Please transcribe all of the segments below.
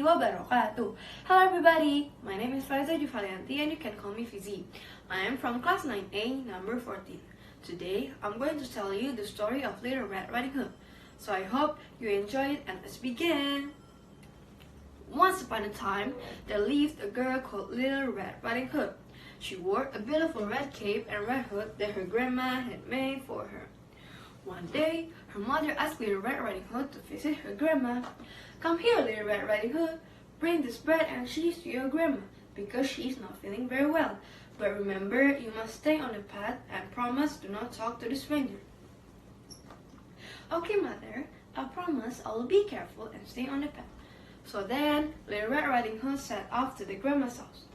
warahmatullahi wabarakatuh. Hello everybody, my name is Faeyza Djuvalianti and you can call me Fizi. I am from class 9A, number 14. Today, I'm going to tell you the story of Little Red Riding Hood. So I hope you enjoy it and let's begin. Once upon a time, there lived a girl called Little Red Riding Hood. She wore a beautiful red cape and red hood that her grandma had made for her. One day, her mother asked Little Red Riding Hood to visit her grandma. "Come here, Little Red Riding Hood. Bring this bread and cheese to your grandma because she's not feeling very well. But remember, you must stay on the path and promise do not talk to the stranger." "Okay, mother. I promise I will be careful and stay on the path." So then, Little Red Riding Hood set off to the grandma's house.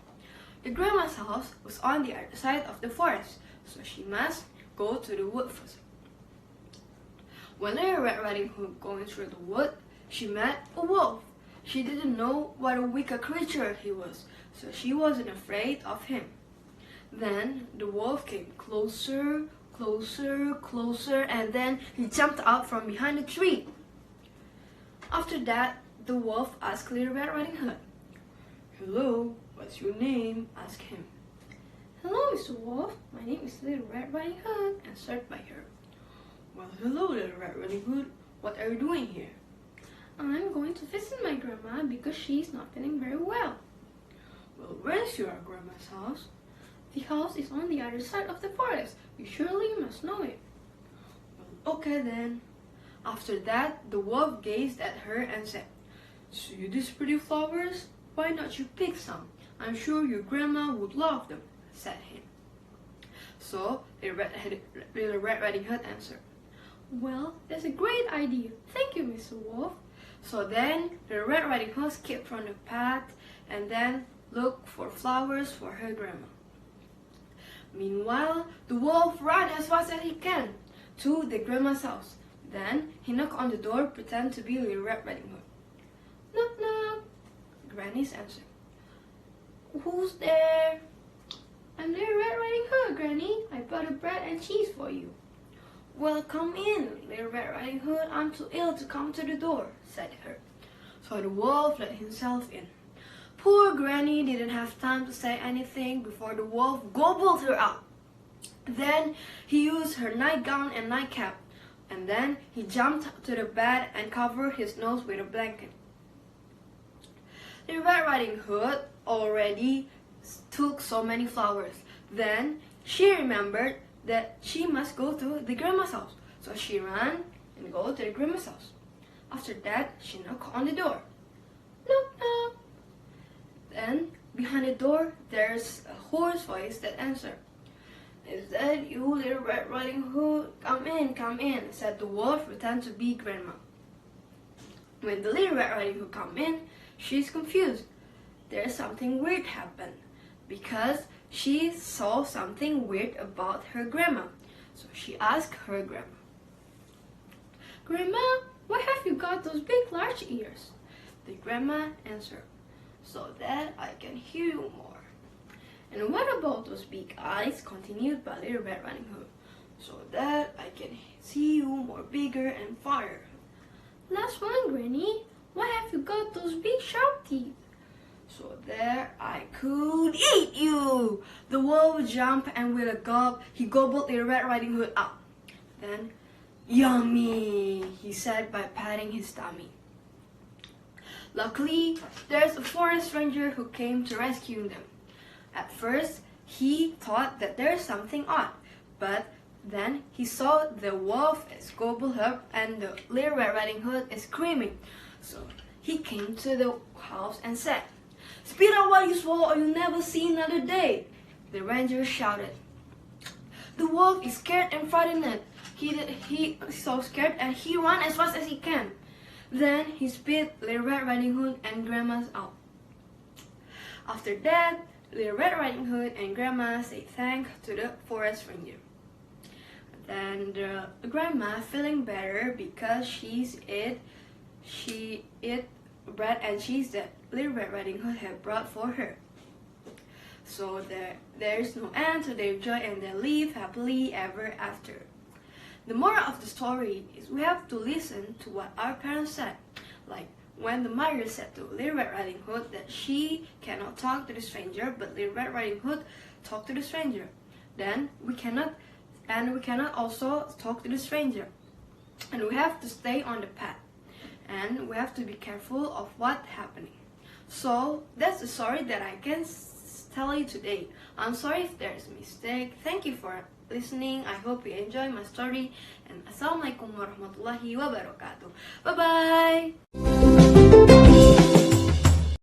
The grandma's house was on the other side of the forest, so she must go to the wood first. When Little Red Riding Hood going through the wood, she met a wolf. She didn't know what a wicked creature he was, so she wasn't afraid of him. Then the wolf came closer, closer, closer, and then he jumped out from behind a tree. After that, the wolf asked Little Red Riding Hood, "Hello, what's your name?" asked him. "Hello, Mr. Wolf. My name is Little Red Riding Hood," answered by her. "Well, hello, Little Red Riding Hood. What are you doing here?" "I'm going to visit my grandma because she's not feeling very well." "Well, where's your grandma's house?" "The house is on the other side of the forest. You surely must know it." "Well, okay then." After that, the wolf gazed at her and said, "See these pretty flowers? Why not you pick some? I'm sure your grandma would love them," said he. So Little Red Riding Hood answered, "Well, that's a great idea. Thank you, Mr. Wolf." So then the Red Riding Hood skipped from the path and then looked for flowers for her grandma. Meanwhile, the wolf ran as fast as he can to the grandma's house. Then he knocked on the door, pretend to be Little Red Riding Hood. "Knock, knock," Granny's answered. "Who's there?" "I'm Little Red Riding Hood, Granny. I brought a bread and cheese for you." "Well, come in, Little Red Riding Hood. I'm too ill to come to the door," said her. So the wolf let himself in. Poor Granny didn't have time to say anything before the wolf gobbled her up. Then he used her nightgown and nightcap, and then he jumped to the bed and covered his nose with a blanket. Little Red Riding Hood already took so many flowers. Then she remembered that she must go to the grandma's house. So she ran and go to the grandma's house. After that, she knocked on the door. Knock, knock. Then behind the door, there's a hoarse voice that answered. "Is that you, Little Red Riding Hood? Come in," said the wolf, pretend to be grandma. When the Little Red Riding Hood come in, she's confused. There's something weird happened because she saw something weird about her grandma. So she asked her grandma, "Grandma, why have you got those big large ears?" The grandma answered, "So that I can hear you more." "And what about those big eyes?" continued by Little Red Riding Hood. "So that I can see you more bigger and farther." "Last one, Granny. Why have you got those big sharp teeth?" "So that I could eat you." The wolf jumped and with a gulp, he gobbled Little Red Riding Hood up. Then, "Yummy," he said by patting his tummy. Luckily, there's a forest ranger who came to rescue them. At first, he thought that there's something odd, but then he saw the wolf is gobbled up and the Little Red Riding Hood is screaming. So he came to the house and said, "Spit out what you swallow or you'll never see another day." The ranger shouted. The wolf is scared and frightened. He's so scared and he ran as fast as he can. Then he spit Little Red Riding Hood and Grandma's out. After that, Little Red Riding Hood and Grandma say thanks to the forest ranger. Then the grandma feeling better because she ate bread and cheese that Little Red Riding Hood had brought for her. So there's no end to their joy and they live happily ever after. The moral of the story is we have to listen to what our parents said, like when the mother said to Little Red Riding Hood that she cannot talk to the stranger, but Little Red Riding Hood talked to the stranger. Then we cannot also talk to the stranger, and we have to stay on the path, and we have to be careful of what's happening. So that's the story that I can tell you today. I'm sorry if there's a mistake. Thank you for listening. I hope you enjoy my story, and assalamualaikum warahmatullahi wabarakatuh. Bye bye.